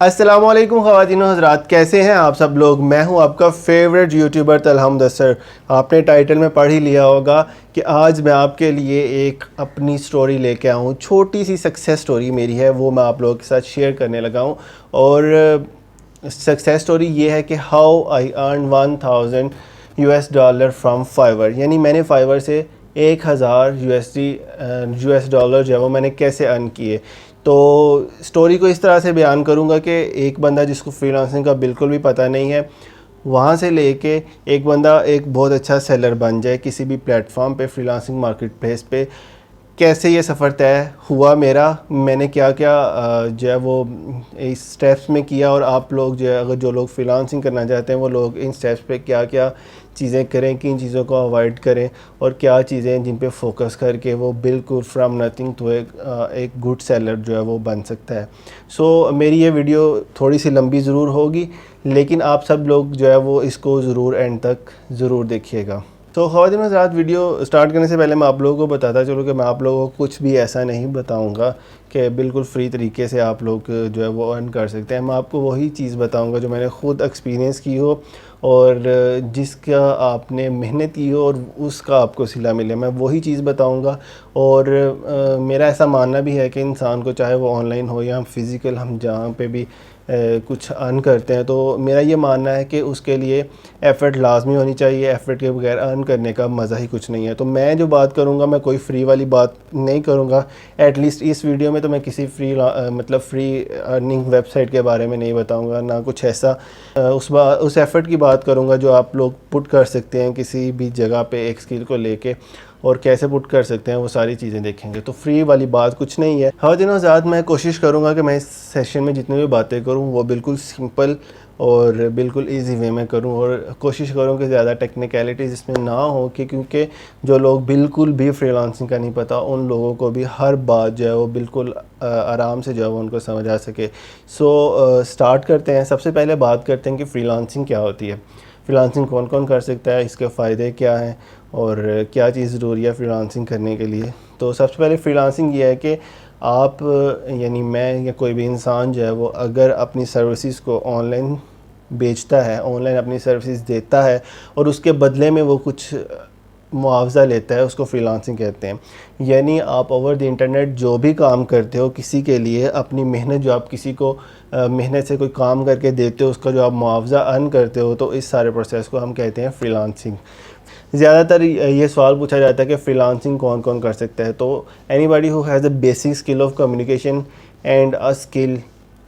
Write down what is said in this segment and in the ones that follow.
अस्सलामुअलैकुम ख़वातीन व हज़रात, कैसे हैं आप सब लोग। मैं हूं आपका फेवरेट यूट्यूबर तलहा मुदस्सर। आपने टाइटल में पढ़ ही लिया होगा कि आज मैं आपके लिए एक अपनी स्टोरी लेके आया हूं। छोटी सी सक्सेस स्टोरी मेरी है, वो मैं आप लोगों के साथ शेयर करने लगा हूं। और सक्सेस स्टोरी ये है कि how I earn $1000 from Fiverr, यानी मैंने फाइवर से 1000 US डॉलर जो है वो मैंने कैसे अर्न किए। तो स्टोरी को इस तरह से बयान करूँगा कि एक बंदा जिसको फ्रीलांसिंग का बिल्कुल भी पता नहीं है, वहाँ से लेके एक बंदा एक बहुत अच्छा सेलर बन जाए किसी भी प्लेटफॉर्म पे, फ्रीलांसिंग मार्केट प्लेस पे। कैसे ये सफ़र तय हुआ मेरा, मैंने क्या क्या जो है वो इस स्टेप्स में किया, और आप लोग जो है अगर जो लोग फ्रीलांसिंग करना चाहते हैं वो लोग इन स्टेप्स पे क्या क्या चीज़ें करें, किन चीज़ों को अवॉइड करें, और क्या चीज़ें जिन पे फोकस करके वो बिल्कुल फ्रॉम नथिंग टू एक गुड सेलर जो है वो बन सकता है। सो मेरी ये वीडियो थोड़ी सी लंबी ज़रूर होगी, लेकिन आप सब लोग जो है वो इसको ज़रूर एंड तक ज़रूर देखिएगा। तो ख़वातीन व हज़रात, वीडियो स्टार्ट करने से पहले मैं आप लोगों को बताता चलूँ कि मैं आप लोगों को कुछ भी ऐसा नहीं बताऊंगा कि बिल्कुल फ्री तरीके से आप लोग जो है वो अर्न कर सकते हैं। मैं आपको वही चीज़ बताऊंगा जो मैंने ख़ुद एक्सपीरियंस की हो और जिसका आपने मेहनत की हो और उसका आपको सिला मिले, मैं वही चीज़ बताऊंगा। और मेरा ऐसा मानना भी है कि इंसान को, चाहे वो ऑनलाइन हो या फ़िज़िकल, हम जहाँ पे भी कुछ अर्न करते हैं, तो मेरा ये मानना है कि उसके लिए एफ़र्ट लाजमी होनी चाहिए। एफ़र्ट के बगैर अर्न करने का मज़ा ही कुछ नहीं है। तो मैं जो बात करूँगा, मैं कोई फ्री वाली बात नहीं करूँगा। एटलीस्ट इस वीडियो में तो मैं किसी फ्री अर्निंग वेबसाइट के बारे में नहीं बताऊँगा, ना कुछ ऐसा। उस एफ़र्ट की बात करूँगा जो आप लोग पुट कर सकते हैं किसी भी जगह पे एक स्किल को लेके, और कैसे पुट कर सकते हैं वो सारी चीज़ें देखेंगे। तो फ्री वाली बात कुछ नहीं है। हर दिनों ज़्यादा मैं कोशिश करूँगा कि मैं इस सेशन में जितनी भी बातें करूँ वो बिल्कुल सिंपल और बिल्कुल इजी वे में करूँ, और कोशिश करूँ कि ज़्यादा टेक्निकलिटीज़ इसमें ना हो, कि क्योंकि जो लोग बिल्कुल भी फ्रीलांसिंग का नहीं पता, उन लोगों को भी हर बात जो है वो बिल्कुल आराम से जो है वो उनको समझ आ सके। सो स्टार्ट करते हैं। सबसे पहले बात करते हैं कि फ्रीलांसिंग क्या होती है, फ्रीलांसिंग कौन कौन कर सकता है, इसके फ़ायदे क्या हैं और क्या चीज़ ज़रूरी है फ्रीलांसिंग करने के लिए। तो सबसे पहले फ्रीलांसिंग ये है कि आप, यानी मैं या कोई भी इंसान जो है वो अगर अपनी सर्विसेज को ऑनलाइन बेचता है, ऑनलाइन अपनी सर्विसेज देता है और उसके बदले में वो कुछ मुआवज़ा लेता है, उसको फ्रीलांसिंग कहते हैं। यानी आप ओवर द इंटरनेट जो भी काम करते हो किसी के लिए, अपनी मेहनत जो आप किसी को मेहनत से कोई काम करके देते हो, उसका जो आप मुआवज़ा अर्न करते हो, तो इस सारे प्रोसेस को हम कहते हैं फ्रीलांसिंग। ज़्यादातर ये सवाल पूछा जाता है कि फ़्रीलांसिंग कौन कौन कर सकता है। तो anybody who has a basic skill of communication and a skill,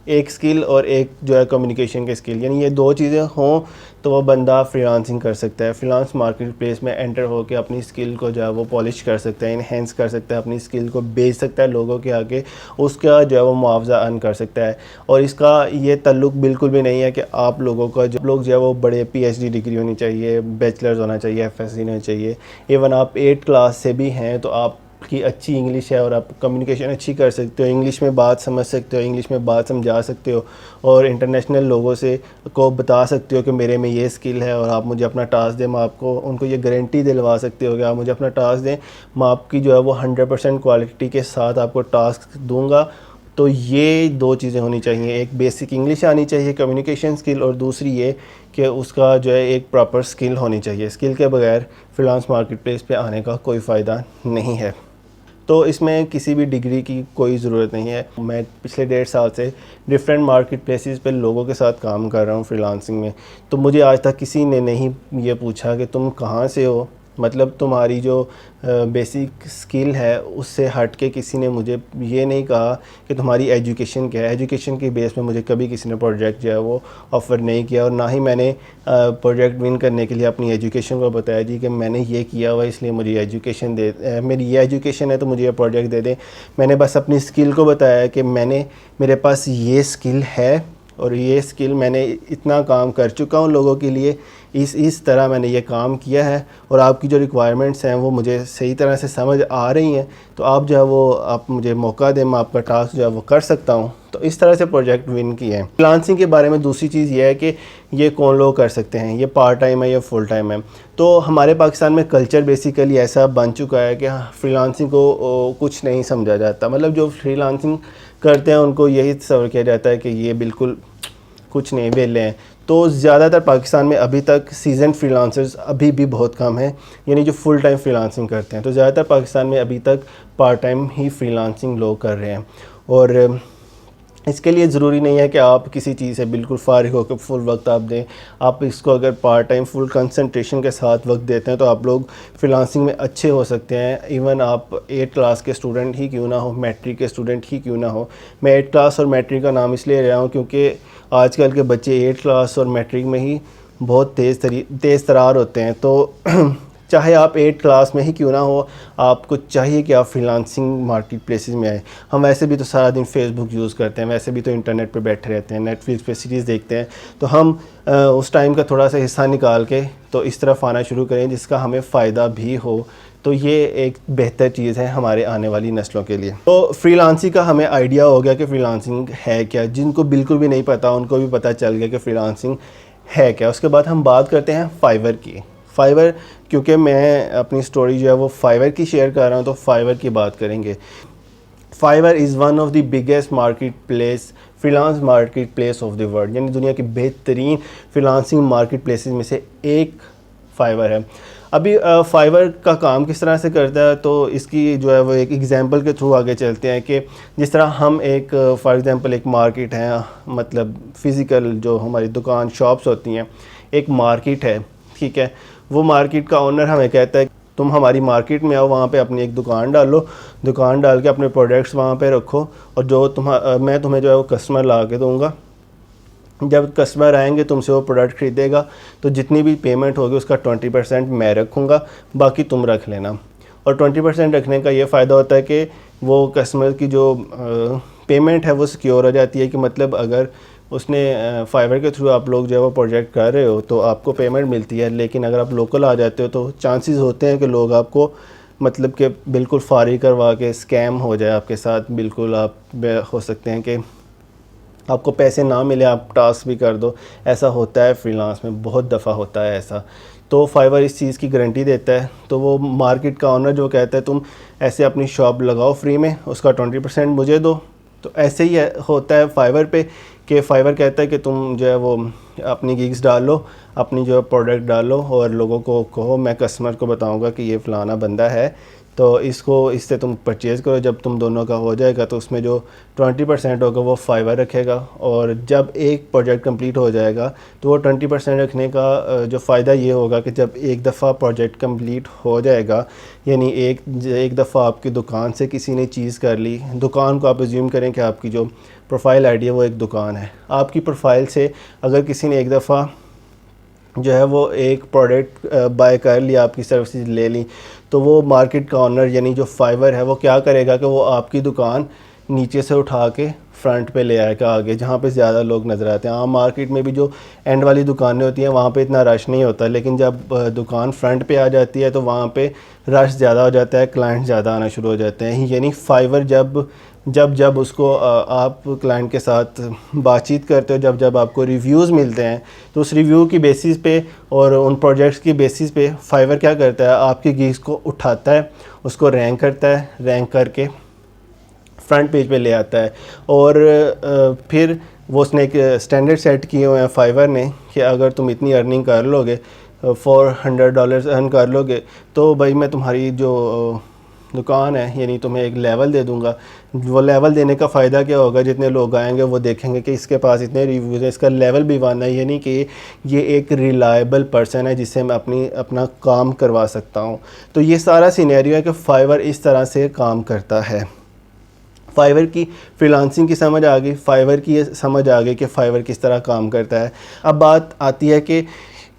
एक स्किल और एक जो है कम्युनिकेशन के स्किल, यानी ये दो चीज़ें हों तो वो बंदा फ्रीलांसिंग कर सकता है। फ्रीलांस मार्केट प्लेस में एंटर होकर अपनी स्किल को जो है वो पॉलिश कर सकता है, इन्हेंस कर सकता है, अपनी स्किल को बेच सकता है लोगों के आगे, उसका जो है वो मुआवजा अर्न कर सकता है। और इसका ये ताल्लुक बिल्कुल भी नहीं है कि आप लोगों का जो है वो बड़े PhD डिग्री होनी चाहिए, बैचलर्स होना चाहिए, FSc होना चाहिए। इवन आप 8 क्लास से भी हैं तो आप की अच्छी इंग्लिश है और आप कम्युनिकेशन अच्छी कर सकते हो, इंग्लिश में बात समझ सकते हो, इंग्लिश में बात समझा सकते हो, और इंटरनेशनल लोगों से को बता सकते हो कि मेरे में ये स्किल है और आप मुझे अपना टास्क दें। मैं आपको उनको ये गारंटी दिलवा सकते हो कि आप मुझे अपना टास्क दें, मैं आपकी जो है वो 100% क्वालिटी के साथ आपको टास्क दूँगा। तो ये दो चीज़ें होनी चाहिए, एक बेसिक इंग्लिश आनी चाहिए, कम्युनिकेशन स्किल, और दूसरी ये कि उसका जो है एक प्रॉपर स्किल होनी चाहिए। स्किल के बगैर फ्रीलांस मार्केट प्लेस पे आने का कोई फ़ायदा नहीं है। तो इसमें किसी भी डिग्री की कोई ज़रूरत नहीं है। मैं पिछले 1.5 साल से डिफरेंट मार्केट प्लेसेस पे लोगों के साथ काम कर रहा हूँ फ्रीलांसिंग में। तो मुझे आज तक किसी ने नहीं ये पूछा कि तुम कहाँ से हो, मतलब तुम्हारी जो बेसिक स्किल है उससे हट के किसी ने मुझे ये नहीं कहा कि तुम्हारी एजुकेशन क्या है। एजुकेशन के बेस पे मुझे कभी किसी ने प्रोजेक्ट जो है वो ऑफ़र नहीं किया, और ना ही मैंने प्रोजेक्ट विन करने के लिए अपनी एजुकेशन को बताया जी कि मैंने ये किया हुआ इसलिए मुझे एजुकेशन दे, मेरी ये एजुकेशन है तो मुझे ये प्रोजेक्ट दे दें। मैंने बस अपनी स्किल को बताया कि मेरे पास ये स्किल है और ये स्किल मैंने इतना काम कर चुका हूँ लोगों के लिए, इस तरह मैंने ये काम किया है, और आपकी जो रिक्वायरमेंट्स हैं वो मुझे सही तरह से समझ आ रही हैं, तो आप जो है वो आप मुझे मौका दें, मैं आपका टास्क जो है वो कर सकता हूँ। तो इस तरह से प्रोजेक्ट विन किए हैं। फ्रीलांसिंग के बारे में दूसरी चीज़ ये है कि ये कौन लोग कर सकते हैं, ये पार्ट टाइम है या फुल टाइम है। तो हमारे पाकिस्तान में कल्चर बेसिकली ऐसा बन चुका है कि फ्रीलांसिंग को कुछ नहीं समझा जाता। मतलब जो फ्रीलांसिंग करते हैं उनको यही तस्वर किया जाता है कि ये बिल्कुल कुछ नहीं, वेले हैं। तो ज़्यादातर पाकिस्तान में अभी तक सीजन फ्रीलांसर्स अभी भी बहुत कम हैं, यानी जो फुल टाइम फ्रीलांसिंग करते हैं। तो ज़्यादातर पाकिस्तान में अभी तक पार्ट टाइम ही फ्रीलांसिंग लोग कर रहे हैं। और इसके लिए ज़रूरी नहीं है कि आप किसी चीज़ से बिल्कुल फ़ारिग होकर फुल वक्त आप दें। आप इसको अगर पार्ट टाइम फुल कंसंट्रेशन के साथ वक्त देते हैं तो आप लोग फ्रीलांसिंग में अच्छे हो सकते हैं। इवन आप 8 क्लास के स्टूडेंट ही क्यों ना हो, मैट्रिक के स्टूडेंट ही क्यों ना हो। मैं 8 क्लास और मैट्रिक का नाम इसलिए ले रहा हूँ क्योंकि आजकल के बच्चे 8 क्लास और मैट्रिक में ही बहुत तेज़ तरार होते हैं। तो चाहे आप 8 क्लास में ही क्यों ना हो, आपको चाहिए कि आप फ्रीलांसिंग मार्केट प्लेसेस में आए। हम वैसे भी तो सारा दिन फेसबुक यूज़ करते हैं, वैसे भी तो इंटरनेट पे बैठे रहते हैं, नेटफ्लिक्स पे सीरीज़ देखते हैं। तो हम उस टाइम का थोड़ा सा हिस्सा निकाल के तो इस तरफ आना शुरू करें जिसका हमें फ़ायदा भी हो। तो ये एक बेहतर चीज़ है हमारे आने वाली नस्लों के लिए। तो फ्रीलांसिंग का हमें आइडिया हो गया कि फ़्रीलांसिंग है क्या। जिनको बिल्कुल भी नहीं पता उनको भी पता चल गया कि फ़्रीलांसिंग है क्या। उसके बाद हम बात करते हैं फाइवर की। फाइवर, क्योंकि मैं अपनी स्टोरी जो है वो फाइवर की शेयर कर रहा हूँ तो फाइवर की बात करेंगे। Fiverr is one of the biggest market place, freelance market place of the world, यानी दुनिया की बेहतरीन फ्रीलांसिंग मार्केट प्लेसेस में से एक फाइवर है। अभी फाइवर का काम किस तरह से करता है तो इसकी जो है वो एक एग्जांपल के थ्रू आगे चलते हैं कि जिस तरह हम एक फॉर एग्जांपल एक मार्केट है, मतलब फ़िज़िकल जो हमारी दुकान शॉप्स होती हैं, एक मार्केट है, ठीक है। वो मार्केट का ओनर हमें कहता है तुम हमारी मार्केट में आओ, वहाँ पे अपनी एक दुकान डालो, दुकान डाल के अपने प्रोडक्ट्स वहाँ पे रखो और जो मैं तुम्हें जो है वो कस्टमर ला के दूँगा। जब कस्टमर आएंगे तुमसे वो प्रोडक्ट ख़रीदेगा तो जितनी भी पेमेंट होगी उसका 20% मैं रखूँगा, बाकी तुम रख लेना। और 20% रखने का ये फ़ायदा होता है कि वो कस्टमर की जो पेमेंट है वो सिक्योर हो जाती है, कि मतलब अगर उसने फाइवर के थ्रू आप लोग जो है वो प्रोजेक्ट कर रहे हो तो आपको पेमेंट मिलती है। लेकिन अगर आप लोकल आ जाते हो तो चांसेस होते हैं कि लोग आपको मतलब कि बिल्कुल फारिग करवा के स्कैम हो जाए आपके साथ। बिल्कुल आप हो सकते हैं कि आपको पैसे ना मिले, आप टास्क भी कर दो। ऐसा होता है फ्रीलांस में, बहुत दफ़ा होता है ऐसा। तो फाइवर इस चीज़ की गारंटी देता है। तो वो मार्केट का ओनर जो कहता है तुम ऐसे अपनी शॉप लगाओ फ्री में, उसका 20% मुझे दो। तो ऐसे ही होता है फाइवर पे कि फाइवर कहता है कि तुम जो है वो अपनी गिग्स डालो, अपनी जो प्रोडक्ट डालो और लोगों को कहो, मैं कस्टमर को बताऊंगा कि ये फ़लाना बंदा है तो इससे तुम परचेज़ करो। जब तुम दोनों का हो जाएगा तो उसमें जो 20% होगा वो फाइवर रखेगा। और जब एक प्रोजेक्ट कंप्लीट हो जाएगा तो वो 20% रखने का जो फ़ायदा ये होगा कि जब एक दफ़ा प्रोजेक्ट कंप्लीट हो जाएगा, यानी एक दफ़ा आपकी दुकान से किसी ने चीज़ कर ली, दुकान को आप अज्यूम करें कि आपकी जो प्रोफाइल आईडी है वो एक दुकान है। आपकी प्रोफाइल से अगर किसी ने एक दफ़ा जो है वो एक प्रोडक्ट बाय कर लिया, आपकी सर्विसेज ले ली, तो वो मार्केट का ओनर यानी जो फाइवर है वो क्या करेगा कि वो आपकी दुकान नीचे से उठा के फ्रंट पे ले आएगा आगे, जहाँ पे ज़्यादा लोग नज़र आते हैं। आम मार्केट में भी जो एंड वाली दुकानें होती हैं वहाँ पे इतना रश नहीं होता, लेकिन जब दुकान फ्रंट पे आ जाती है तो वहाँ पे रश ज़्यादा हो जाता है, क्लाइंट ज़्यादा आना शुरू हो जाते हैं। यानी फाइवर जब उसको आप क्लाइंट के साथ बातचीत करते हो, जब आपको रिव्यूज़ मिलते हैं तो उस रिव्यू की बेसिस पे और उन प्रोजेक्ट्स की बेसिस पे फाइवर क्या करता है, आपकी गिग्स को उठाता है, उसको रैंक करता है, रैंक करके फ्रंट पेज पे ले आता है। और फिर वो उसने एक स्टैंडर्ड सेट किए हुए हैं फाइवर ने कि अगर तुम इतनी अर्निंग कर लोगे, $400 अर्न कर लोगे, तो भाई मैं तुम्हारी जो दुकान है यानी तुम्हें एक लेवल दे दूंगा। वो लेवल देने का फ़ायदा क्या होगा, जितने लोग आएंगे वो देखेंगे कि इसके पास इतने रिव्यूज़ हैं, इसका लेवल भी वन है, यानी कि ये एक रिलायबल पर्सन है जिससे मैं अपना काम करवा सकता हूँ। तो ये सारा सिनेरियो है कि फाइवर इस तरह से काम करता है। फाइवर की फ्रीलांसिंग की समझ आ गई, फाइवर की ये समझ आ गई कि फाइवर किस तरह काम करता है। अब बात आती है कि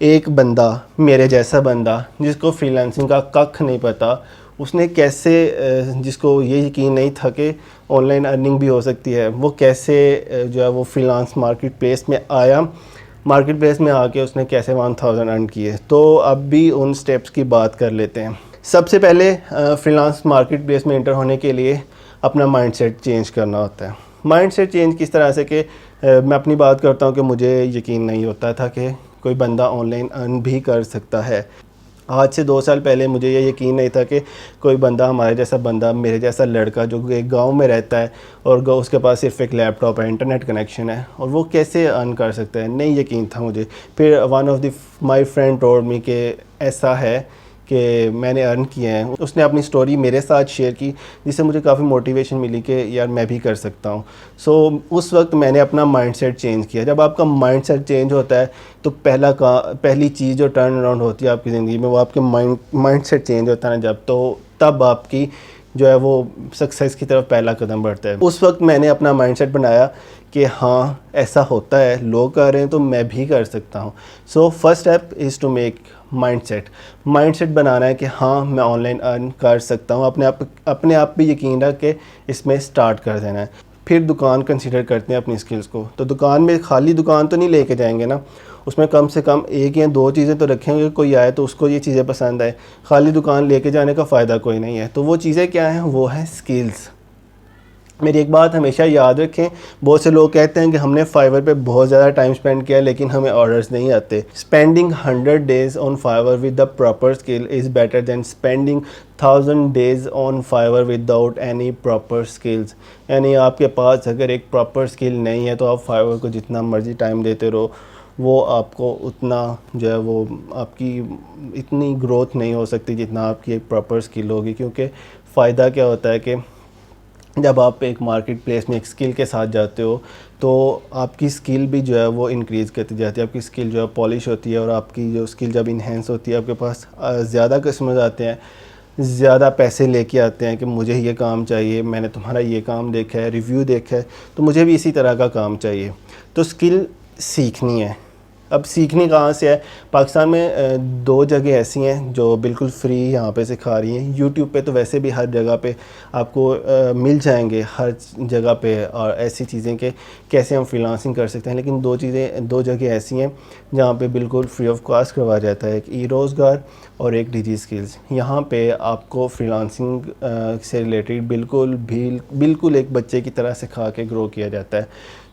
एक बंदा, मेरे जैसा बंदा जिसको फ्रीलांसिंग का कख नहीं पता, उसने कैसे, जिसको ये यकीन नहीं था कि ऑनलाइन अर्निंग भी हो सकती है, वो कैसे जो है वो फ्रीलांस मार्केट प्लेस में आया, मार्केट प्लेस में आके उसने कैसे 1000 अर्न किए। तो अब भी उन स्टेप्स की बात कर लेते हैं। सबसे पहले फ्रीलांस मार्केट प्लेस में एंटर होने के लिए अपना माइंडसेट चेंज करना होता है। माइंडसेट चेंज किस तरह से कि मैं अपनी बात करता हूँ कि मुझे यकीन नहीं होता था कि कोई बंदा ऑनलाइन अर्न भी कर सकता है। आज से 2 साल पहले मुझे ये यकीन नहीं था कि कोई बंदा, हमारे जैसा बंदा, मेरे जैसा लड़का जो एक गांव में रहता है और उसके पास सिर्फ एक लैपटॉप है, इंटरनेट कनेक्शन है, और वो कैसे अर्न कर सकता है। नहीं यकीन था मुझे। फिर one of the my friend told me कि ऐसा है कि मैंने अर्न किए हैं। उसने अपनी स्टोरी मेरे साथ शेयर की, जिससे मुझे काफ़ी मोटिवेशन मिली कि यार मैं भी कर सकता हूँ। सो उस वक्त मैंने अपना माइंडसेट चेंज किया। जब आपका माइंडसेट चेंज होता है तो पहली चीज़ जो टर्न अराउंड होती है आपकी ज़िंदगी में, वो आपके माइंडसेट चेंज होता है ना जब, तो तब आपकी जो है वो सक्सेस की तरफ पहला कदम बढ़ता है। उस वक्त मैंने अपना माइंडसेट बनाया कि हाँ ऐसा होता है, लोग कर रहे हैं तो मैं भी कर सकता हूँ। So first step is to make mindset बनाना है कि हाँ मैं ऑनलाइन अर्न कर सकता हूँ। अपने आप पे यकीन रख के इसमें स्टार्ट कर देना है। फिर दुकान कंसीडर करते हैं अपनी स्किल्स को। तो दुकान में खाली दुकान तो नहीं लेके जाएंगे ना, उसमें कम से कम 1 या 2 चीज़ें तो रखेंगे, कोई आए तो उसको ये चीज़ें पसंद आए। खाली दुकान लेके जाने का फ़ायदा कोई नहीं है। तो वो चीज़ें क्या हैं, वो है स्किल्स। मेरी एक बात हमेशा याद रखें, बहुत से लोग कहते हैं कि हमने फाइवर पे बहुत ज़्यादा टाइम स्पेंड किया लेकिन हमें ऑर्डर्स नहीं आते। Spending 100 days on Fiverr with the proper skill is better than spending 1000 days on Fiverr without any proper skills. यानी आपके पास अगर एक प्रॉपर स्किल नहीं है तो आप फाइवर को जितना मर्ज़ी टाइम देते रहो, वो आपको उतना जो है वो आपकी इतनी ग्रोथ नहीं हो सकती जितना आपकी एक प्रॉपर स्किल होगी। क्योंकि फ़ायदा क्या होता है कि जब आप एक मार्केट प्लेस में एक स्किल के साथ जाते हो तो आपकी स्किल भी जो है वो इंक्रीज़ करती जाती है, आपकी स्किल जो है पॉलिश होती है, और आपकी जो स्किल जब इन्हेंस होती है, आपके पास ज़्यादा कस्टमर्स आते हैं, ज़्यादा पैसे लेके आते हैं कि मुझे ये काम चाहिए, मैंने तुम्हारा ये काम देखा है, रिव्यू देखा है, तो मुझे भी इसी तरह का काम चाहिए। तो स्किल सीखनी है। अब सीखनी कहाँ से है? पाकिस्तान में 2 जगह ऐसी हैं जो बिल्कुल फ्री यहाँ पे सिखा रही हैं। यूट्यूब पे तो वैसे भी हर जगह पे आपको मिल जाएंगे, हर जगह पे, और ऐसी चीज़ें कि कैसे हम फ्रीलांसिंग कर सकते हैं। लेकिन 2 जगह ऐसी हैं जहाँ पे बिल्कुल फ्री ऑफ कॉस्ट करवाया जाता है, एक ई-रोज़गार और एक डिजी स्किल्स। यहाँ पे आपको फ्रीलांसिंग से रिलेटेड बिल्कुल एक बच्चे की तरह सिखा के ग्रो किया जाता है।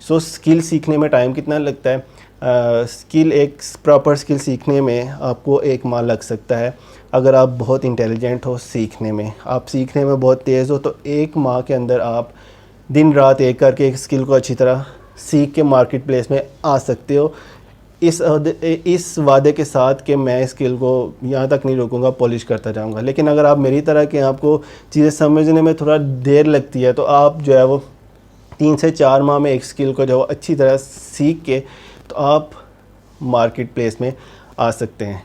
सो स्किल सीखने में टाइम कितना लगता है? एक प्रॉपर स्किल सीखने में आपको 1 माह लग सकता है। अगर आप बहुत इंटेलिजेंट हो सीखने में, आप सीखने में बहुत तेज़ हो, तो 1 माह के अंदर आप दिन रात एक करके एक स्किल को अच्छी तरह सीख के मार्केट प्लेस में आ सकते हो। इस वादे के साथ कि मैं स्किल को यहाँ तक नहीं रोकूंगा, पॉलिश करता जाऊँगा। लेकिन अगर आप मेरी तरह के, आपको चीज़ें समझने में थोड़ा देर लगती है, तो आप जो है वो 3 से 4 माह में एक स्किल को जो अच्छी तरह सीख के तो आप मार्केट प्लेस में आ सकते हैं।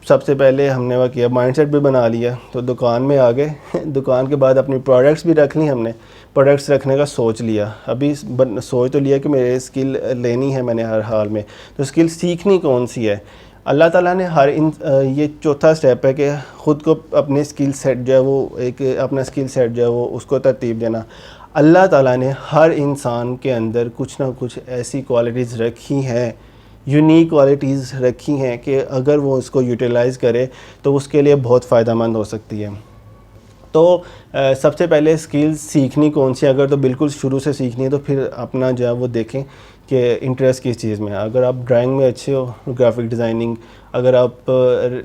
सबसे पहले हमने वह किया, माइंडसेट भी बना लिया, तो दुकान में आ गए। दुकान के बाद अपनी प्रोडक्ट्स भी रख ली हमने। प्रोडक्ट्स रखने का सोच लिया, अभी सोच तो लिया कि मेरे स्किल लेनी है मैंने हर हाल में। तो स्किल सीखनी कौन सी है? अल्लाह ताला ने ये चौथा स्टेप है कि ख़ुद को अपने स्किल सेट जो है वो अपना स्किल सेट जो है वो उसको तरतीब देना। अल्लाह ताला ने हर इंसान के अंदर कुछ ना कुछ ऐसी क्वालिटीज़ रखी हैं, यूनिक क्वालिटीज़ रखी हैं कि अगर वो उसको यूटिलाइज़ करे तो उसके लिए बहुत फ़ायदेमंद हो सकती है। तो सबसे पहले स्किल्स सीखनी कौन सी? अगर तो बिल्कुल शुरू से सीखनी है तो फिर अपना जो है वो देखें कि इंटरेस्ट किस चीज़ में है। अगर आप ड्राइंग में अच्छे हो, ग्राफिक डिज़ाइनिंग, अगर आप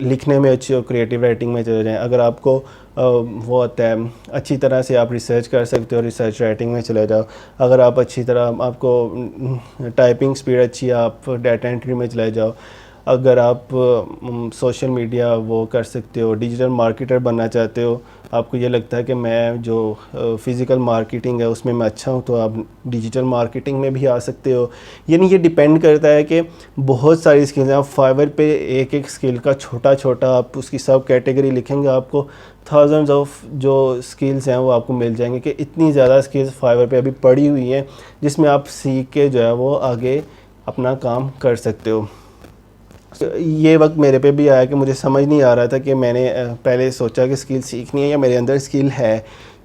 लिखने में अच्छे हो, क्रिएटिव राइटिंग में चले जाएं। अगर आपको वो आता है अच्छी तरह से आप रिसर्च कर सकते हो, रिसर्च राइटिंग में चले जाओ। अगर आप अच्छी तरह, आपको टाइपिंग स्पीड अच्छी है, आप डाटा एंट्री में चले जाओ। अगर आप सोशल मीडिया वो कर सकते हो, डिजिटल मार्केटर बनना चाहते हो, आपको ये लगता है कि मैं जो फ़िज़िकल मार्केटिंग है उसमें मैं अच्छा हूँ, तो आप डिजिटल मार्केटिंग में भी आ सकते हो। यानी ये डिपेंड करता है कि बहुत सारी स्किल्स हैं। आप फाइवर पे एक स्किल का छोटा आप उसकी सब कैटेगरी लिखेंगे, आपको थाउजेंड्स ऑफ जो स्किल्स हैं वो आपको मिल जाएंगे। कि इतनी ज़्यादा स्किल्स फाइवर पे अभी पड़ी हुई हैं जिसमें आप सीख के जो है वो आगे अपना काम कर सकते हो। ये वक्त मेरे पे भी आया कि मुझे समझ नहीं आ रहा था कि मैंने पहले सोचा कि स्किल सीखनी है या मेरे अंदर स्किल है।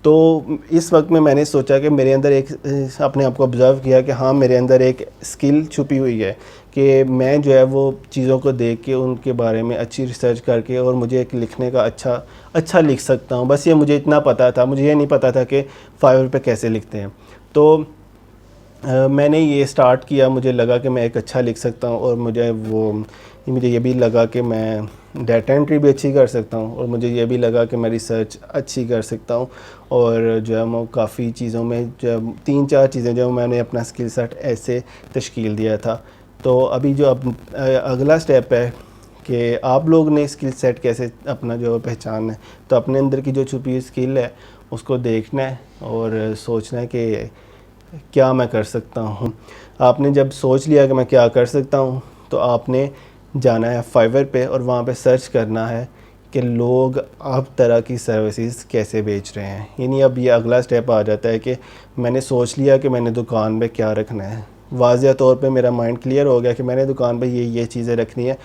तो इस वक्त में मैंने सोचा कि मेरे अंदर अपने आप को ऑब्ज़र्व किया कि हाँ मेरे अंदर एक स्किल छुपी हुई है कि मैं जो है वो चीज़ों को देख के उनके बारे में अच्छी रिसर्च करके और मुझे एक लिखने का अच्छा लिख सकता हूँ। बस ये मुझे इतना पता था, मुझे ये नहीं पता था कि फाइवर पे कैसे लिखते हैं। तो मैंने ये स्टार्ट किया, मुझे लगा कि मैं एक अच्छा लिख सकता हूँ और मुझे वो मुझे ये भी लगा कि मैं डाटा एंट्री भी अच्छी कर सकता हूँ, और मुझे ये भी लगा कि मैं रिसर्च अच्छी कर सकता हूँ। और जो है वो काफ़ी चीज़ों में जो 3-4 चीज़ें जो मैंने अपना स्किल सेट ऐसे तश्कील दिया था। तो अभी जो अब अगला स्टेप है कि आप लोग ने स्किल सेट कैसे अपना जो पहचानना है। तो अपने अंदर की जो छुपी हुई स्किल है उसको देखना है और सोचना है कि क्या मैं कर सकता हूँ। आपने जब सोच लिया कि मैं क्या कर सकता हूँ, तो आपने जाना है फाइवर पे और वहाँ पे सर्च करना है कि लोग आप तरह की सर्विसेज कैसे बेच रहे हैं। यानी अब ये अगला स्टेप आ जाता है कि मैंने सोच लिया कि मैंने दुकान पे क्या रखना है। वाज़िया तौर पे मेरा माइंड क्लियर हो गया कि मैंने दुकान पे ये चीज़ें रखनी है।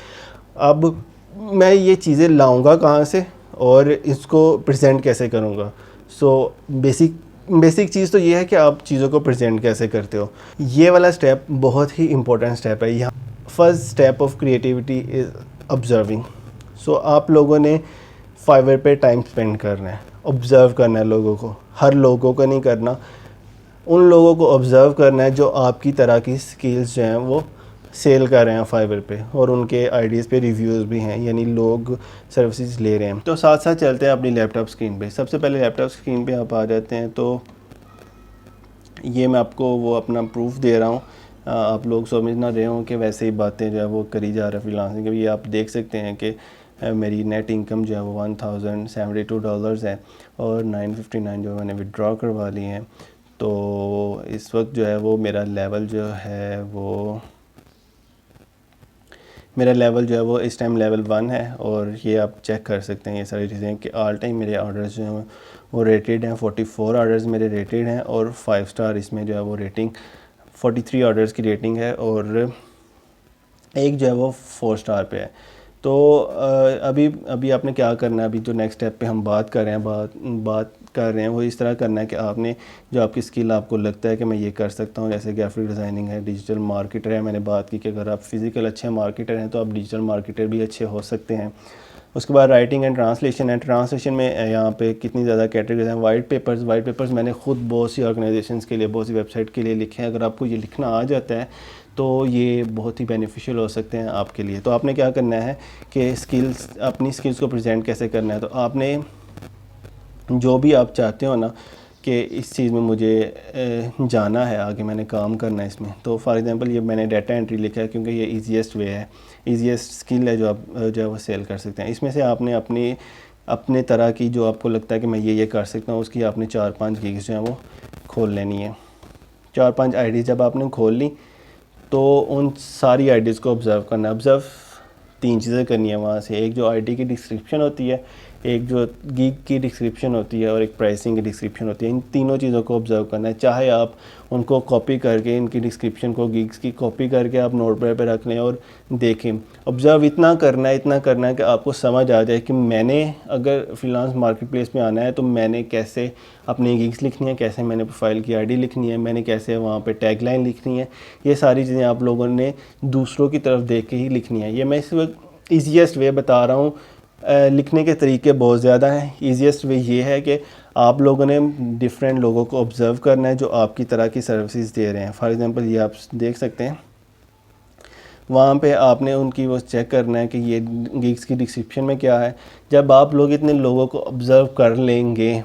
अब मैं ये चीज़ें लाऊंगा कहाँ से और इसको प्रेजेंट कैसे करूँगा। सो बेसिक चीज़ तो ये है कि आप चीज़ों को प्रेजेंट कैसे करते हो। ये वाला स्टेप बहुत ही इम्पोर्टेंट स्टेप है। यहाँ first step of creativity is observing. So आप लोगों ने फाइवर पे टाइम स्पेंड करना है, ऑब्ज़र्व करना है लोगों को। हर लोगों को नहीं करना, उन लोगों को ऑब्ज़र्व करना है जो आपकी तरह की स्किल्स जो हैं वो सेल कर रहे हैं फाइवर पे, और उनके आईडीज़ पे रिव्यूज़ भी हैं, यानी लोग सर्विसेज ले रहे हैं। तो साथ साथ चलते हैं अपनी लैपटॉप स्क्रीन पे। सबसे पहले लैपटॉप स्क्रीन पे आप आ जाते हैं। तो ये मैं आपको वो अपना प्रूफ दे रहा हूँ, आप लोग समझ ना रहे हों कि वैसे ही बातें जो है वो करी जा रहे हैं फ्रीलांसिंग के। ये आप देख सकते हैं कि मेरी नेट इनकम जो है वो $1072 है और 959 जो मैंने विड्रॉ करवा ली हैं। तो इस वक्त जो है वो मेरा लेवल जो है वो इस टाइम लेवल 1 है। और ये आप चेक कर सकते हैं ये सारी चीज़ें कि ऑल टाइम मेरे ऑर्डर्स जो हैं वो रेटेड हैं। 44 ऑर्डर्स मेरे रेटेड हैं और 5 स्टार इसमें जो है वो रेटिंग 43 ऑर्डर्स की रेटिंग है और एक जो है वो 4 स्टार पे है। तो अभी आपने क्या करना है, अभी जो नेक्स्ट स्टेप पे हम बात कर रहे हैं वो इस तरह करना है कि आपने जो आपकी स्किल आपको लगता है कि मैं ये कर सकता हूँ, जैसे ग्राफिक डिज़ाइनिंग है, डिजिटल मार्केटर है। मैंने बात की कि अगर आप फिज़िकल अच्छे मार्केटर हैं तो आप डिजिटल मार्केटर भी अच्छे हो सकते हैं। उसके बाद राइटिंग एंड ट्रांसलेशन है। ट्रांसलेशन में यहाँ पे कितनी ज़्यादा कैटेगरीज हैं। वाइट पेपर्स मैंने ख़ुद बहुत सी ऑर्गेनाइजेशंस के लिए, बहुत सी वेबसाइट के लिए लिखे हैं। अगर आपको ये लिखना आ जाता है तो ये बहुत ही बेनिफिशियल हो सकते हैं आपके लिए। तो आपने क्या करना है कि अपनी स्किल्स को प्रेजेंट कैसे करना है। तो आपने जो भी आप चाहते हो ना कि इस चीज़ में मुझे जाना है, आगे मैंने काम करना है इसमें। तो फॉर एग्जांपल ये मैंने डाटा एंट्री लिखा है क्योंकि ये ईजीएस्ट वे है, ईजीएस्ट स्किल है जो आप जो है वो सेल कर सकते हैं। इसमें से आपने अपने तरह की जो आपको लगता है कि मैं ये कर सकता हूँ, उसकी आपने 4-5 गिग्स जो हैं वो खोल लेनी है। 4-5 आईडी जब आपने खोल ली तो उन सारी आईडीज़ को ऑब्ज़र्व करना है। ऑब्ज़र्व 3 चीज़ें करनी है वहाँ से। एक जो आईडी की डिस्क्रिप्शन होती है, एक जो गिग की डिस्क्रिप्शन होती है और एक प्राइसिंग की डिस्क्रिप्शन होती है। इन तीनों चीज़ों को ऑब्ज़र्व करना है। चाहे आप उनको कॉपी करके, इनकी डिस्क्रिप्शन को, गिग्स की कॉपी करके आप नोटपैड पे रख लें और देखें। ऑब्ज़र्व इतना करना है कि आपको समझ आ जाए कि मैंने अगर फ्रीलांस मार्केट प्लेस में आना है तो मैंने कैसे अपनी गिग्स लिखनी है, कैसे मैंने प्रोफाइल की आईडी लिखनी है, मैंने कैसे वहाँ पे टैगलाइन लिखनी है। ये सारी चीज़ें आप लोगों ने दूसरों की तरफ देख के ही लिखनी है। ये मैं इस वक्त ईजीएस्ट वे बता रहा हूँ। लिखने के तरीके बहुत ज़्यादा हैं। ईजीएस्ट वे ये है कि आप लोगों ने डिफरेंट लोगों को ऑब्ज़र्व करना है जो आपकी तरह की सर्विसेज दे रहे हैं। फॉर एग्ज़ाम्पल ये आप देख सकते हैं, वहाँ पे आपने उनकी वो चेक करना है कि ये गिग्स की डिस्क्रिप्शन में क्या है। जब आप लोग इतने लोगों को ऑब्ज़र्व कर लेंगे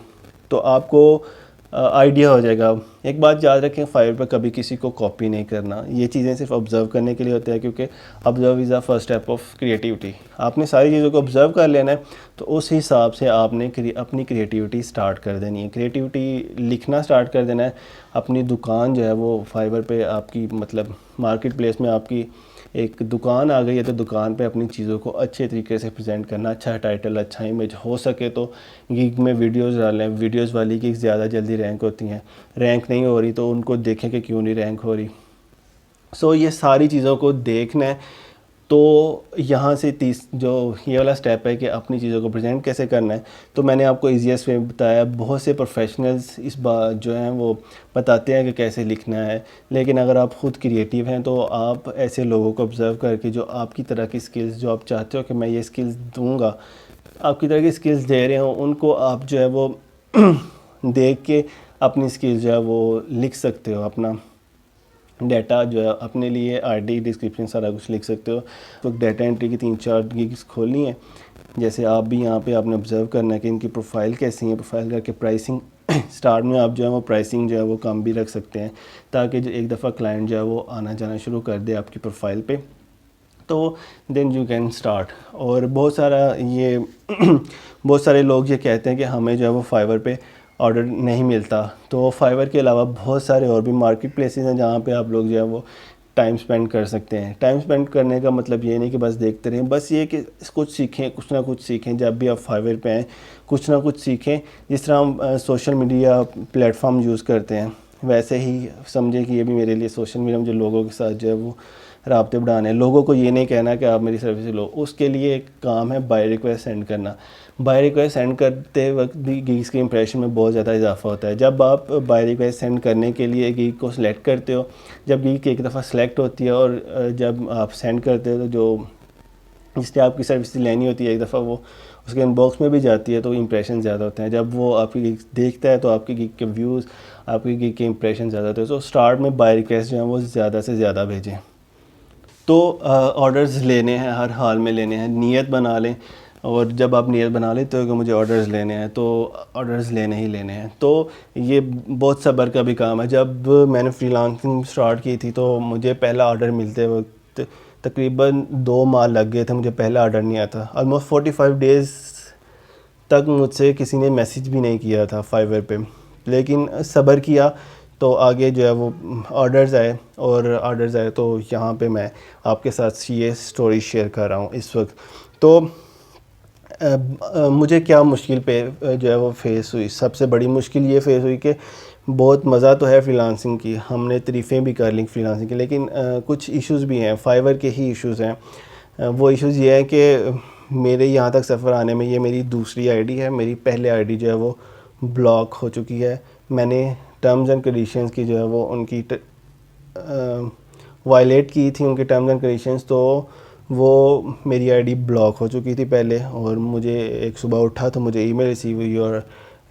तो आपको आइडिया हो जाएगा। एक बात याद रखें, फाइवर पर कभी किसी को कॉपी नहीं करना। ये चीज़ें सिर्फ ऑब्ज़र्व करने के लिए होती है, क्योंकि observe is the first step of creativity. आपने सारी चीज़ों को ऑब्ज़र्व कर लेना है, तो उस हिसाब से आपने अपनी क्रिएटिविटी स्टार्ट कर देनी है। क्रिएटिविटी लिखना स्टार्ट कर देना है। अपनी दुकान जो है वो फाइवर पे आपकी, मतलब मार्केट प्लेस में आपकी एक दुकान आ गई है, तो दुकान पे अपनी चीज़ों को अच्छे तरीके से प्रेजेंट करना, अच्छा टाइटल, अच्छा इमेज, हो सके तो गिग में वीडियोस डालें। वीडियोस वाली गिग ज़्यादा जल्दी रैंक होती हैं। रैंक नहीं हो रही तो उनको देखें कि क्यों नहीं रैंक हो रही। सो ये सारी चीज़ों को देखना है। तो यहाँ से जो ये वाला स्टेप है कि अपनी चीज़ों को प्रेजेंट कैसे करना है, तो मैंने आपको ईजीएस्ट वे बताया। बहुत से प्रोफेशनल्स इस बात जो हैं वो बताते हैं कि कैसे लिखना है, लेकिन अगर आप ख़ुद क्रिएटिव हैं तो आप ऐसे लोगों को ऑब्ज़र्व करके जो आपकी तरह की स्किल्स, जो आप चाहते हो कि मैं ये स्किल्स दूँगा, आपकी तरह की स्किल्स दे रहे हो, उनको आप जो है वो देख के अपनी स्किल्स जो है वो लिख सकते हो, अपना डाटा जो है अपने लिए आईडी डिस्क्रिप्शन सारा कुछ लिख सकते हो। तो डाटा एंट्री की 3-4 गिग्स खोलनी है। जैसे आप भी यहाँ पे आपने ऑब्ज़र्व करना है कि इनकी प्रोफाइल कैसी है, प्रोफाइल करके प्राइसिंग स्टार्ट में आप जो है वो प्राइसिंग जो है वो कम भी रख सकते हैं, ताकि जो एक दफ़ा क्लाइंट जो है वो आना जाना शुरू कर दे आपकी प्रोफाइल पे, तो देन यू कैन स्टार्ट। और बहुत सारा ये बहुत सारे लोग ये कहते हैं कि हमें जो है वो फाइवर पे ऑर्डर नहीं मिलता। तो फाइवर के अलावा बहुत सारे और भी मार्केट प्लेसेस हैं जहाँ पे आप लोग जो है वो टाइम स्पेंड कर सकते हैं। टाइम स्पेंड करने का मतलब ये नहीं कि बस देखते रहें, बस ये कि कुछ सीखें, कुछ ना कुछ सीखें। जब भी आप फाइवर पे आएँ कुछ ना कुछ सीखें। जिस तरह हम सोशल मीडिया प्लेटफॉर्म यूज़ करते हैं, वैसे ही समझें कि ये भी मेरे लिए सोशल मीडिया मुझे लोगों के साथ जो है वो राब्ते बढ़ाने हैं। लोगों को ये नहीं कहना कि आप मेरी सर्विस लो, उसके लिए एक काम है बाय रिक्वेस्ट सेंड करना। बाय रिक्वेस्ट सेंड करते वक्त भी गीग्स के इंप्रेशन में बहुत ज़्यादा इजाफा होता है। जब आप बाय रिक्वेस्ट सेंड करने के लिए गीग को सिलेक्ट करते हो, जब गीग एक दफ़ा सेलेक्ट होती है और जब आप सेंड करते हो, तो जो जिससे आपकी सर्विस लेनी होती है एक दफ़ा वो उसके इनबॉक्स में भी जाती है, तो इंप्रेशन ज़्यादा होते हैं। जब वो आपकी गिग देखता है तो आपकी गिग के व्यूज़, आपकी गिग के इंप्रेशन ज़्यादा होते हैं। तो स्टार्ट में बाय रिक्वेस्ट जो है वो ज़्यादा से ज़्यादा भेजें। तो ऑर्डर्स लेने हैं, हर हाल में लेने हैं, नीयत बना लें। और जब आप नीयत बना लेते हो कि मुझे ऑर्डर्स लेने हैं, तो ऑर्डर्स लेने ही लेने हैं। तो ये बहुत सब्र का भी काम है। जब मैंने फ्रीलांसिंग स्टार्ट की थी तो मुझे पहला ऑर्डर मिलते वक्त तकरीबन 2 माह लग गए थे, मुझे पहला ऑर्डर नहीं आया था। ऑलमोस्ट 45 डेज़ तक मुझसे किसी ने मैसेज भी नहीं किया था फाइवर पे, लेकिन सब्र किया तो आगे जो है वो ऑर्डर्स आए। और ऑर्डर्स आए तो यहाँ पे मैं आपके साथ ये स्टोरी शेयर कर रहा हूँ इस वक्त। तो मुझे क्या मुश्किल पे जो है वो फेस हुई, सबसे बड़ी मुश्किल ये फेस हुई कि बहुत मज़ा तो है फ्रीलांसिंग की, हमने तारीफ़ें भी कर ली फ्रीलांसिंग की, लेकिन कुछ इश्यूज़ भी हैं, फाइवर के ही इश्यूज़ हैं। वो इश्यूज़ ये हैं कि मेरे यहाँ तक सफ़र आने में ये मेरी दूसरी आईडी है। मेरी पहले आईडी जो है वो ब्लॉक हो चुकी है। मैंने टर्म्स एंड कंडीशंस की जो है वो उनकी वायलेट की थी, उनके टर्म्स एंड कंडीशंस, तो वो मेरी आईडी ब्लॉक हो चुकी थी पहले। और मुझे एक सुबह उठा तो मुझे ईमेल रिसीव हुई,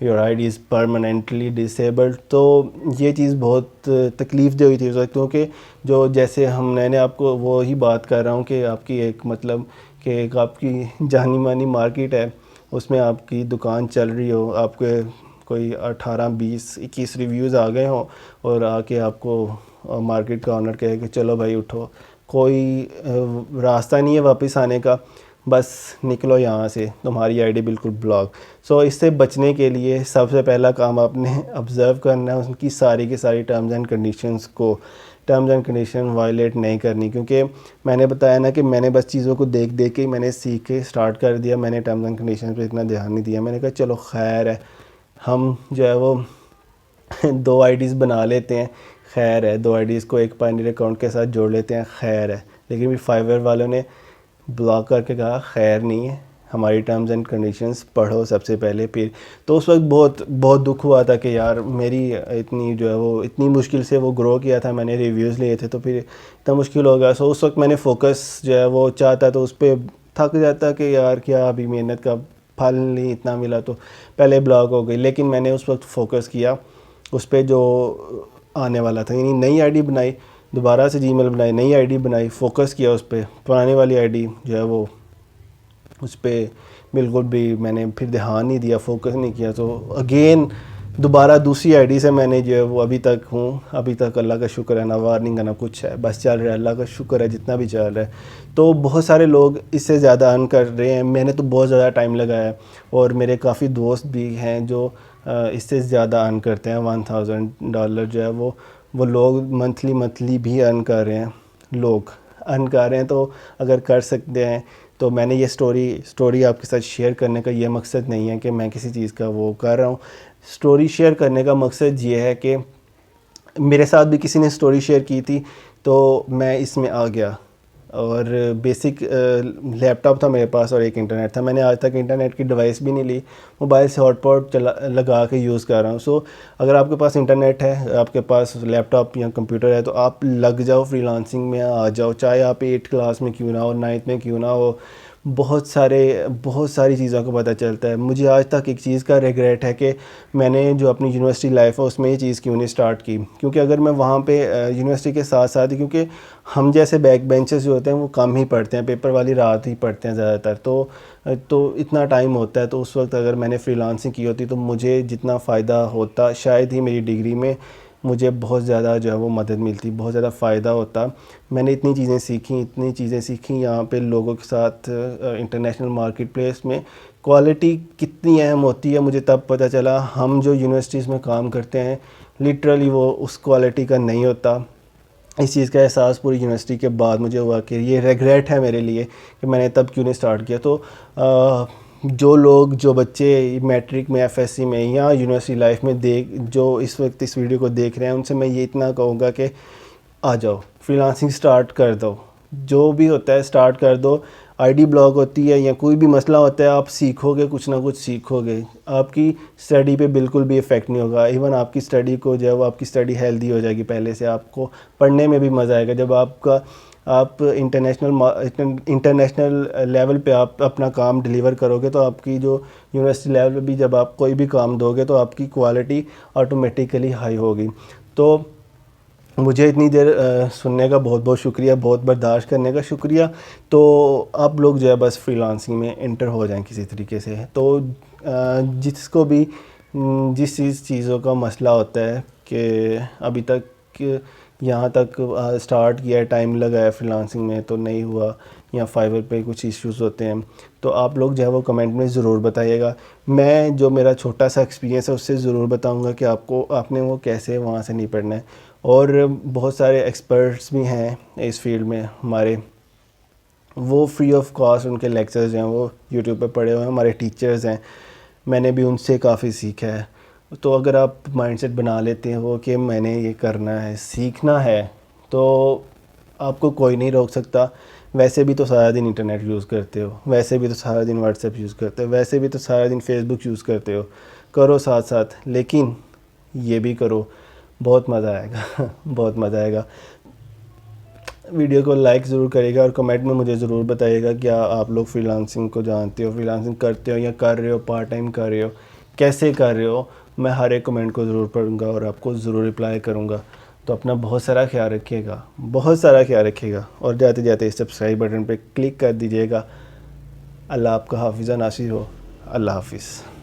your ID is permanently disabled. तो ये चीज़ बहुत तकलीफ़ दे हुई थी उस वक्त, क्योंकि जो जैसे मैंने आपको वो ही बात कर रहा हूँ कि आपकी एक मतलब कि एक आपकी जानी मानी मार्केट है, उसमें आपकी दुकान चल रही हो, आपके कोई 18, 20, 21 रिव्यूज़ आ गए हों और आके आपको मार्केट का ऑनर कहे कि चलो भाई उठो, कोई रास्ता नहीं है वापस आने का, बस निकलो यहाँ से, तुम्हारी आईडी बिल्कुल ब्लॉक। सो इससे बचने के लिए सबसे पहला काम आपने ऑब्ज़र्व करना है उनकी सारी की सारी टर्म्स एंड कंडीशंस को, टर्म्स एंड कंडीशन वायलेट नहीं करनी। क्योंकि मैंने बताया ना कि मैंने बस चीज़ों को देख देख के मैंने सीख के स्टार्ट कर दिया, मैंने टर्म्स एंड कंडीशन पे इतना ध्यान नहीं दिया। मैंने कहा चलो खैर है, हम जो है वो 2 आईडीज़ बना लेते हैं, खैर है, 2 आईडीज़ को एक पायनियर अकाउंट के साथ जोड़ लेते हैं, खैर है। लेकिन भी फाइवर वालों ने ब्लॉक करके कहा खैर नहीं है, हमारी टर्म्स एंड कंडीशंस पढ़ो सबसे पहले फिर। तो उस वक्त बहुत बहुत दुख हुआ था कि यार मेरी इतनी जो है वो इतनी मुश्किल से वो ग्रो किया था, मैंने रिव्यूज़ लिए थे, तो फिर इतना मुश्किल हो गया। सो उस वक्त मैंने फोकस जो है वो चाहता तो उस पर थक जाता कि यार क्या अभी मेहनत का फल नहीं इतना मिला, तो पहले ब्लॉक हो गई। लेकिन मैंने उस वक्त फोकस किया उस पर जो आने वाला था, यानी नई आईडी बनाई, दोबारा से जीमेल बनाई, नई आईडी बनाई, फोकस किया उस पर। पुरानी वाली आईडी जो है वो उस पर बिल्कुल भी मैंने फिर ध्यान नहीं दिया, फोकस नहीं किया। तो अगेन दोबारा दूसरी आईडी से मैंने जो है वो अभी तक हूँ, अभी तक अल्लाह का शुक्र है, ना वार्निंग है ना कुछ है, बस चल रहा है, अल्लाह का शुक्र है जितना भी चल रहा है। तो बहुत सारे लोग इससे ज़्यादा अर्न कर रहे हैं, मैंने तो बहुत ज़्यादा टाइम लगाया और मेरे काफ़ी दोस्त भी हैं जो इससे ज़्यादा अर्न करते हैं। $1000 जो है वो लोग मंथली भी अर्न कर रहे हैं, लोग अर्न कर रहे हैं। तो अगर कर सकते हैं तो मैंने ये स्टोरी आपके साथ शेयर करने का ये मकसद नहीं है कि मैं किसी चीज़ का वो कर रहा हूँ। स्टोरी शेयर करने का मकसद ये है कि मेरे साथ भी किसी ने स्टोरी शेयर की थी तो मैं इसमें आ गया। और बेसिक लैपटॉप था मेरे पास और एक इंटरनेट था। मैंने आज तक इंटरनेट की डिवाइस भी नहीं ली, मोबाइल से हॉटस्पॉट लगा के यूज़ कर रहा हूँ। सो अगर आपके पास इंटरनेट है, आपके पास लैपटॉप या कंप्यूटर है, तो आप लग जाओ, फ्रीलांसिंग में आ जाओ, चाहे आप 8th क्लास में क्यों ना हो, 9th में क्यों ना हो, बहुत सारी चीज़ों का पता चलता है। मुझे आज तक एक चीज़ का रिग्रेट है कि मैंने जो अपनी यूनिवर्सिटी लाइफ है उसमें ये चीज़ क्यों नहीं स्टार्ट की, क्योंकि अगर मैं वहाँ पे यूनिवर्सिटी के साथ साथ ही, क्योंकि हम जैसे बैक बेंचर्स जो होते हैं वो कम ही पढ़ते हैं, पेपर वाली रात ही पढ़ते हैं ज़्यादातर, तो इतना टाइम होता है। तो उस वक्त अगर मैंने फ्रीलांसिंग की होती तो मुझे जितना फ़ायदा होता, शायद ही मेरी डिग्री में मुझे बहुत ज़्यादा जो है वो मदद मिलती, बहुत ज़्यादा फ़ायदा होता। मैंने इतनी चीज़ें सीखी यहाँ पे लोगों के साथ। इंटरनेशनल मार्केट प्लेस में क्वालिटी कितनी अहम होती है मुझे तब पता चला। हम जो यूनिवर्सिटीज़ में काम करते हैं लिटरली वो उस क्वालिटी का नहीं होता। इस चीज़ का एहसास पूरी यूनिवर्सिटी के बाद मुझे हुआ कि ये रिग्रेट है मेरे लिए कि मैंने तब क्यों नहीं स्टार्ट किया। तो जो बच्चे मैट्रिक में, एफएससी में या यूनिवर्सिटी लाइफ में जो इस वक्त इस वीडियो को देख रहे हैं, उनसे मैं ये इतना कहूँगा कि आ जाओ, फ्रीलांसिंग स्टार्ट कर दो। जो भी होता है स्टार्ट कर दो। आईडी ब्लॉक होती है या कोई भी मसला होता है, आप सीखोगे, कुछ ना कुछ सीखोगे, आपकी स्टडी पे बिल्कुल भी इफ़ेक्ट नहीं होगा। इवन आपकी स्टडी को जो है वो आपकी स्टडी हेल्दी हो जाएगी पहले से, आपको पढ़ने में भी मज़ा आएगा। जब आप इंटरनेशनल लेवल पे आप अपना काम डिलीवर करोगे तो आपकी जो यूनिवर्सिटी लेवल पे भी जब आप कोई भी काम दोगे तो आपकी क्वालिटी ऑटोमेटिकली हाई होगी। तो मुझे इतनी देर सुनने का बहुत बहुत शुक्रिया, बहुत बर्दाश्त करने का शुक्रिया। तो आप लोग जो है बस फ्रीलांसिंग में एंटर हो जाएं किसी तरीके से। तो जिसको भी जिस चीज़ों का मसला होता है कि अभी तक यहाँ तक स्टार्ट किया, टाइम लगा है फ्रीलांसिंग में तो नहीं हुआ, या फाइवर पे कुछ इश्यूज़ होते हैं, तो आप लोग जो है वो कमेंट में ज़रूर बताइएगा। मैं जो मेरा छोटा सा एक्सपीरियंस है उससे ज़रूर बताऊंगा कि आपने वो कैसे वहाँ से निपटना है। और बहुत सारे एक्सपर्ट्स भी हैं इस फील्ड में हमारे, वो फ्री ऑफ कॉस्ट उनके लेक्चर्स हैं वो यूट्यूब पे पड़े हुए हैं। हमारे टीचर्स हैं, मैंने भी उनसे काफ़ी सीखा है। तो अगर आप माइंडसेट बना लेते हैं वो कि मैंने ये करना है, सीखना है, तो आपको कोई नहीं रोक सकता। वैसे भी तो सारा दिन इंटरनेट यूज़ करते हो, वैसे भी तो सारा दिन व्हाट्सएप यूज़ करते हो, वैसे भी तो सारा दिन फेसबुक यूज़ करते हो, करो साथ साथ, लेकिन ये भी करो, बहुत मज़ा आएगा बहुत मज़ा आएगा। वीडियो को लाइक ज़रूर करिएगा और कमेंट में मुझे ज़रूर बताइएगा क्या आप लोग फ्रीलांसिंग को जानते हो, फ्रीलांसिंग करते हो या कर रहे हो, पार्ट टाइम कर रहे हो, कैसे कर रहे हो। मैं हर एक कमेंट को ज़रूर पढ़ूंगा और आपको ज़रूर रिप्लाई करूंगा। तो अपना बहुत सारा ख्याल रखिएगा, बहुत सारा ख्याल रखिएगा, और जाते जाते इस सब्सक्राइब बटन पर क्लिक कर दीजिएगा। अल्लाह आपका हाफिज़ नासिर हो। अल्लाह हाफिज़।